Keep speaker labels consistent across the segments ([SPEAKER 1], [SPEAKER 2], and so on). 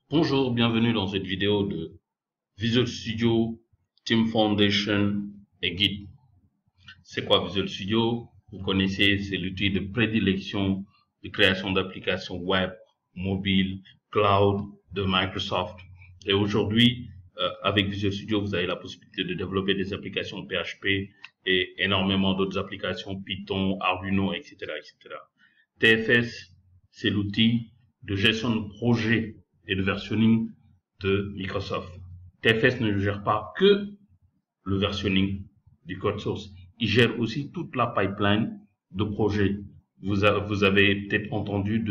[SPEAKER 1] Bonjour, bienvenue dans cette vidéo de Visual Studio, Team Foundation et Git. C'est quoi Visual Studio? Vous connaissez, c'est l'outil de prédilection de création d'applications web, mobile, cloud de Microsoft. Et aujourd'hui, avec Visual Studio, vous avez la possibilité de développer des applications PHP et énormément d'autres applications Python, Arduino, etc., etc. TFS, c'est l'outil de gestion de projet et de versionning de Microsoft. TFS ne gère pas que le versionning du code source. Il gère aussi toute la pipeline de projets. Vous avez peut-être entendu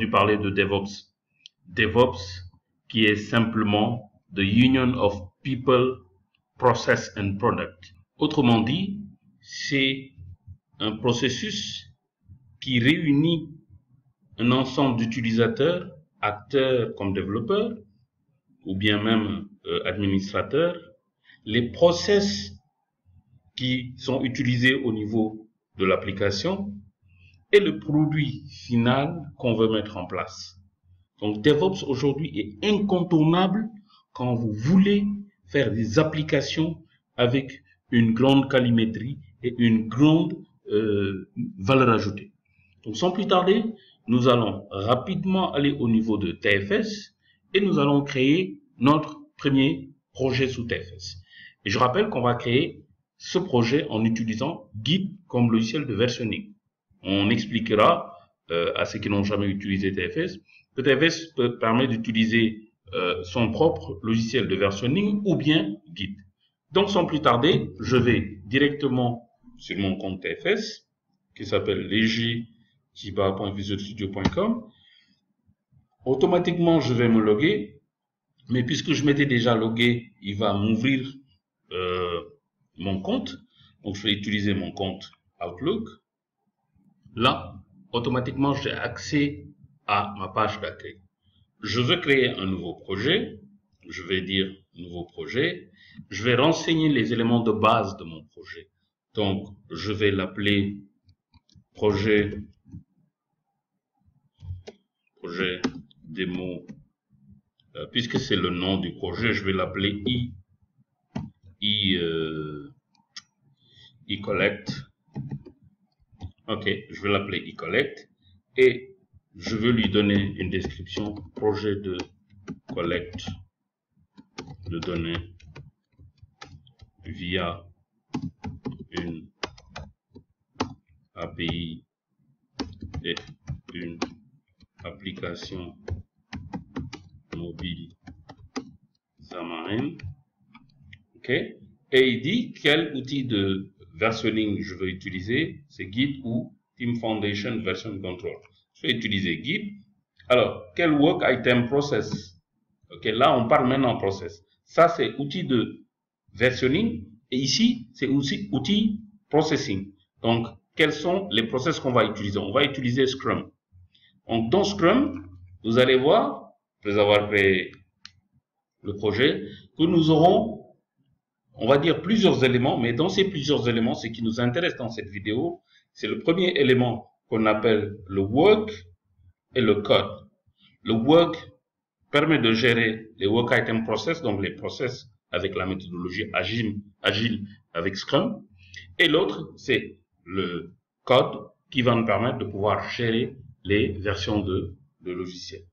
[SPEAKER 1] parler de DevOps. DevOps, qui est simplement the union of people, process and product. Autrement dit, c'est un processus qui réunit un ensemble d'utilisateurs, acteurs comme développeurs, ou bien même administrateurs, les process qui sont utilisés au niveau de l'application et le produit final qu'on veut mettre en place. Donc DevOps aujourd'hui est incontournable quand vous voulez faire des applications avec une grande calimétrie et une grande valeur ajoutée. Donc sans plus tarder, nous allons rapidement aller au niveau de TFS et nous allons créer notre premier projet sous TFS. Et je rappelle qu'on va créer ce projet en utilisant Git comme logiciel de versionning. On expliquera à ceux qui n'ont jamais utilisé TFS que TFS permet d'utiliser son propre logiciel de versionning ou bien Git. Donc sans plus tarder, je vais directement sur mon compte TFS qui s'appelle leger-visualstudio.com. Automatiquement, je vais me loguer, mais puisque je m'étais déjà logué, il va m'ouvrir mon compte. Donc, je vais utiliser mon compte Outlook. Là, automatiquement, j'ai accès à ma page d'accueil. Je veux créer un nouveau projet. Je vais dire nouveau projet. Je vais renseigner les éléments de base de mon projet. Donc, je vais l'appeler projet démo. Puisque c'est le nom du projet, je vais l'appeler eCollect. Ok, je vais l'appeler eCollect et je veux lui donner une description projet de collecte de données via une API et une application mobile Xamarin. Ok, et il dit quel outil de versionning je veux utiliser, c'est Git ou Team Foundation Version Control. Je vais utiliser Git. Alors, quel work item process? Ok, là on parle maintenant process. Ça c'est outil de versionning et ici c'est aussi outil processing. Donc, quels sont les process qu'on va utiliser? On va utiliser Scrum. Donc, dans Scrum, vous allez voir, après avoir créé le projet, que nous aurons, on va dire, plusieurs éléments, mais dans ces plusieurs éléments, ce qui nous intéresse dans cette vidéo, c'est le premier élément qu'on appelle le work et le code. Le work permet de gérer les work item process, donc les process avec la méthodologie agile avec Scrum. Et l'autre, c'est le code qui va nous permettre de pouvoir gérer les versions de logiciels.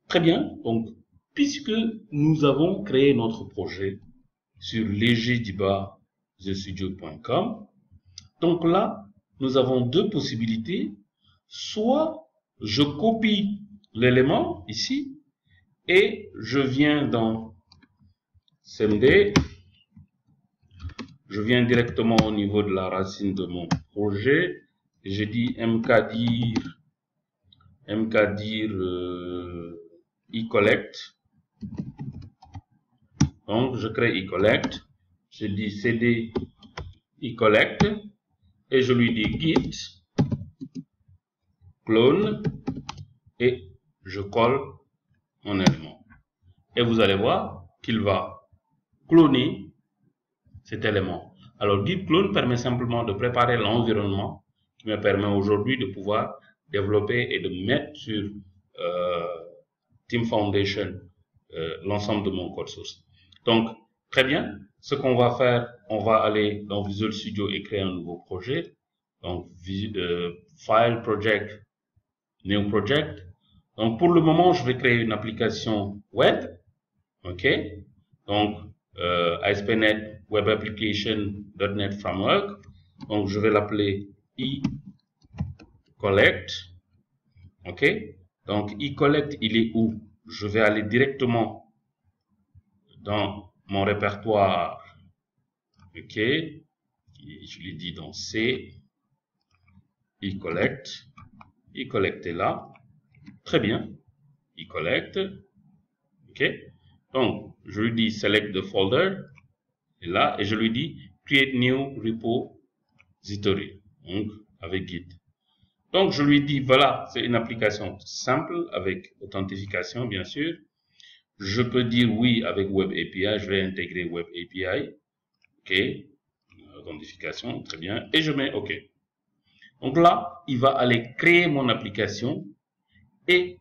[SPEAKER 1] Très bien, donc, puisque nous avons créé notre projet sur leger-visualstudio.com, donc là, nous avons deux possibilités. Soit je copie l'élément ici et je viens dans CMD, je viens directement au niveau de la racine de mon projet, je dis mkdir eCollect. Donc, je crée eCollect, je dis cd eCollect et je lui dis git clone et je colle mon élément. Et vous allez voir qu'il va cloner cet élément. Alors, git clone permet simplement de préparer l'environnement qui me permet aujourd'hui de pouvoir développer et de mettre sur Team Foundation, l'ensemble de mon code source. Donc, très bien. Ce qu'on va faire, on va aller dans Visual Studio et créer un nouveau projet. Donc, File, Project, New Project. Donc, pour le moment, je vais créer une application web. OK. Donc, ASP.NET Web Application.NET Framework. Donc, je vais l'appeler eCollect. OK. Donc, eCollect, il est où? Je vais aller directement dans mon répertoire. OK. Je l'ai dit dans C. eCollect. eCollect est là. Très bien. eCollect. OK. Donc, je lui dis select the folder. Et là, et je lui dis create new repository. Donc, avec Git. Donc, je lui dis, voilà, c'est une application simple avec authentification, bien sûr. Je peux dire oui avec Web API. Je vais intégrer Web API. OK. Authentification, très bien. Et je mets OK. Donc là, il va aller créer mon application et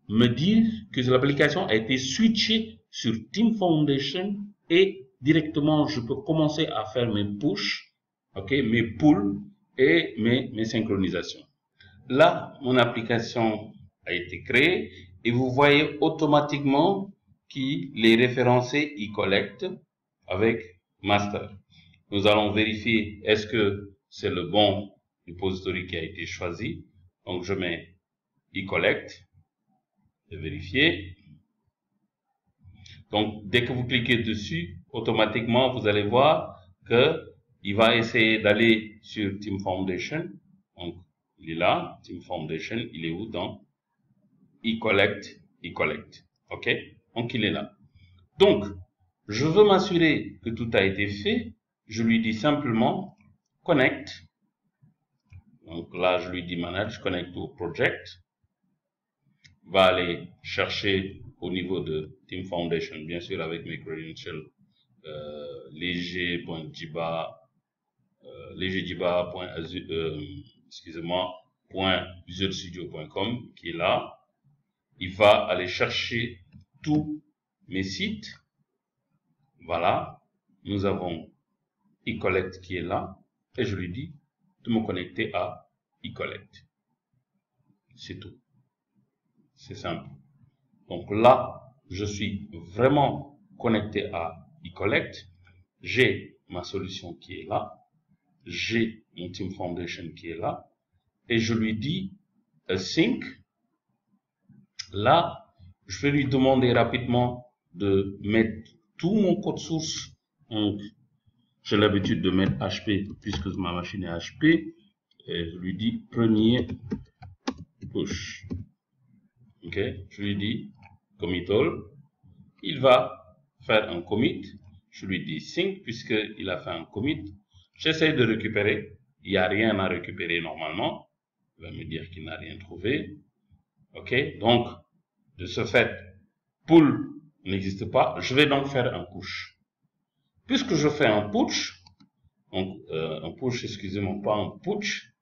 [SPEAKER 1] me dire que l'application a été switchée sur Team Foundation et directement, je peux commencer à faire mes push, OK, mes pulls et mes synchronisations. Là, mon application a été créée et vous voyez automatiquement qu'il est référencé eCollect avec master. Nous allons vérifier est-ce que c'est le bon repository qui a été choisi. Donc, je mets eCollect et vérifier. Donc, dès que vous cliquez dessus, automatiquement, vous allez voir que il va essayer d'aller sur Team Foundation. Donc, il est là, Team Foundation, il est où? Dans eCollect, eCollect. OK? Donc, il est là. Donc, je veux m'assurer que tout a été fait. Je lui dis simplement connect. Donc là, je lui dis manage, connect to project. Il va aller chercher au niveau de Team Foundation, bien sûr, avec mes credentials, .visualstudio.com qui est là. Il va aller chercher tous mes sites. Voilà. Nous avons eCollect qui est là. Et je lui dis de me connecter à eCollect. C'est tout. C'est simple. Donc là, je suis vraiment connecté à eCollect. J'ai ma solution qui est là. J'ai mon Team Foundation qui est là. Et je lui dis async. Là, je vais lui demander rapidement de mettre tout mon code source. Donc, j'ai l'habitude de mettre HP puisque ma machine est HP. Et je lui dis premier push. OK, je lui dis commit all. Il va faire un commit. Je lui dis sync puisqu'il a fait un commit. J'essaie de récupérer. Il n'y a rien à récupérer normalement. Il va me dire qu'il n'a rien trouvé. OK, donc de ce fait, pull n'existe pas. Je vais donc faire un push. Puisque je fais un push, donc un push, excusez-moi, pas un push.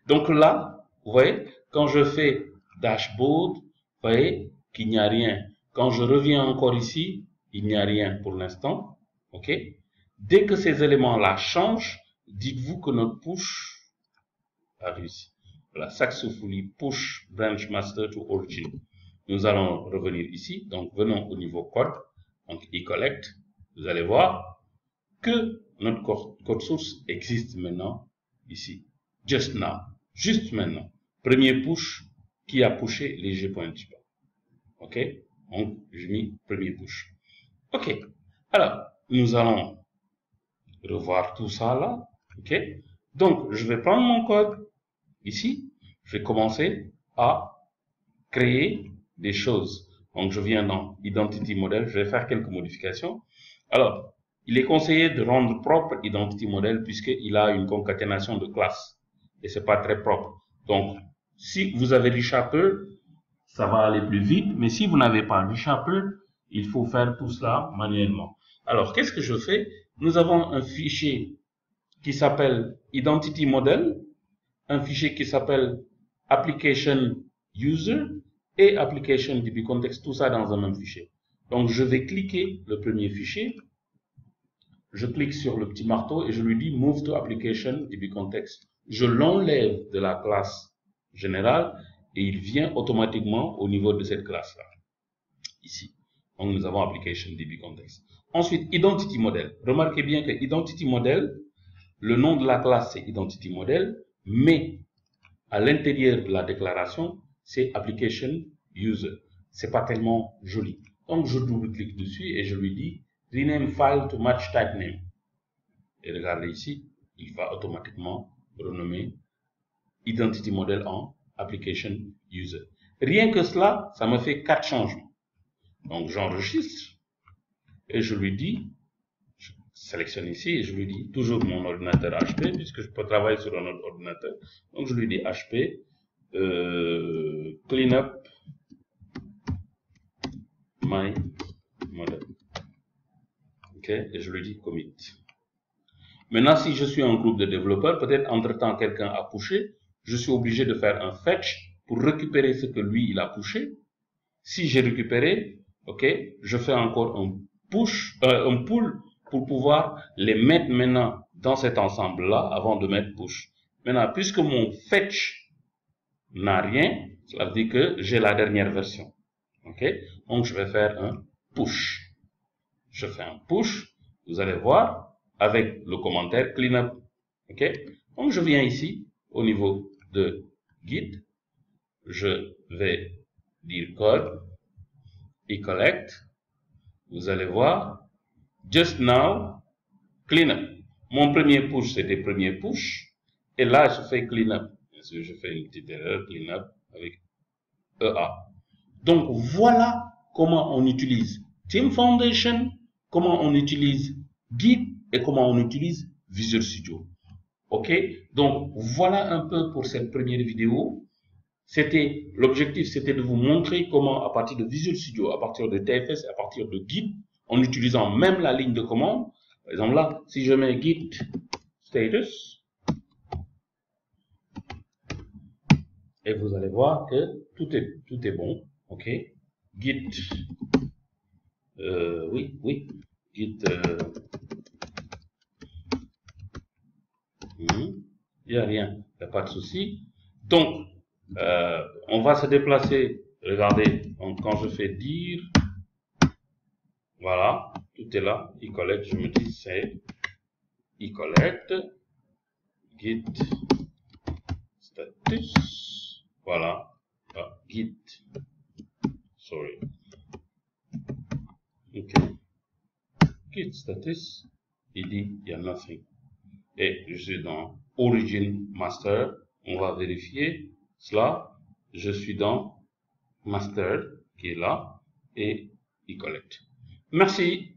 [SPEAKER 1] Donc là, vous voyez, quand je fais dashboard, vous voyez qu'il n'y a rien. Quand je reviens encore ici, il n'y a rien pour l'instant. OK? Dès que ces éléments-là changent, dites-vous que notre push a réussi. Voilà, successfully push branch master to origin. Nous allons revenir ici. Donc, venons au niveau code. Donc, eCollect. Vous allez voir que notre code source existe maintenant ici. Just now. Juste maintenant. Premier push qui a pushé les G.jba. OK? Donc, j'ai mis premier push. OK. Alors, nous allons revoir tout ça là. OK? Donc, je vais prendre mon code ici. Je vais commencer à créer des choses. Donc, je viens dans Identity Model. Je vais faire quelques modifications. Alors, il est conseillé de rendre propre Identity Model puisqu'il a une concaténation de classes. Et c'est pas très propre. Donc, si vous avez ReSharper, ça va aller plus vite. Mais si vous n'avez pas ReSharper, il faut faire tout cela manuellement. Alors, qu'est-ce que je fais? Nous avons un fichier qui s'appelle Identity Model, un fichier qui s'appelle Application User et application DB context, tout ça dans un même fichier. Donc, je vais cliquer le premier fichier. Je clique sur le petit marteau et je lui dis Move to Application DB Context. Je l'enlève de la classe générale et il vient automatiquement au niveau de cette classe-là. Ici. Donc, nous avons Application DB Context. Ensuite, Identity Model. Remarquez bien que Identity Model, le nom de la classe, c'est Identity Model, mais à l'intérieur de la déclaration, c'est Application User. C'est pas tellement joli. Donc, je double-clique dessus et je lui dis Rename File to Match Type Name. Et regardez ici, il va automatiquement renommer Identity Model en Application User. Rien que cela, ça me fait 4 changements. Donc, j'enregistre et je lui dis, je sélectionne ici et je lui dis toujours mon ordinateur HP, puisque je peux travailler sur un autre ordinateur. Donc, je lui dis HP, clean up my model. OK, et je lui dis commit. Maintenant, si je suis un groupe de développeurs, peut-être entre-temps quelqu'un a pushé, je suis obligé de faire un fetch pour récupérer ce que lui, il a pushé. Si j'ai récupéré, OK, je fais encore un pull pour pouvoir les mettre maintenant dans cet ensemble-là avant de mettre push. Maintenant, puisque mon fetch n'a rien, cela veut dire que j'ai la dernière version. OK, donc je vais faire un push. Je fais un push, vous allez voir, avec le commentaire cleanup. OK, donc je viens ici, au niveau de Git, je vais dire code, et collect, vous allez voir, just now, cleanup. Mon premier push, c'était premier push, et là, je fais cleanup. Bien sûr, je fais une petite erreur, cleanup, avec EA. Donc, voilà comment on utilise Team Foundation, comment on utilise Git, et comment on utilise Visual Studio. OK? Donc, voilà un peu pour cette première vidéo. L'objectif, c'était de vous montrer comment, à partir de Visual Studio, à partir de TFS, à partir de Git, en utilisant même la ligne de commande. Par exemple, là, si je mets Git status, et vous allez voir que tout est bon. OK? Git, oui, Git, il n'y a rien, il n'y a pas de souci. Donc, on va se déplacer, regardez, donc quand je fais dire, voilà, tout est là, e-collect, je me dis c'est e-collect, git status, voilà, git, sorry, ok, git status, il dit il y a nothing, et je suis dans origin master, on va vérifier cela, je suis dans master qui est là, et e-collect. Merci.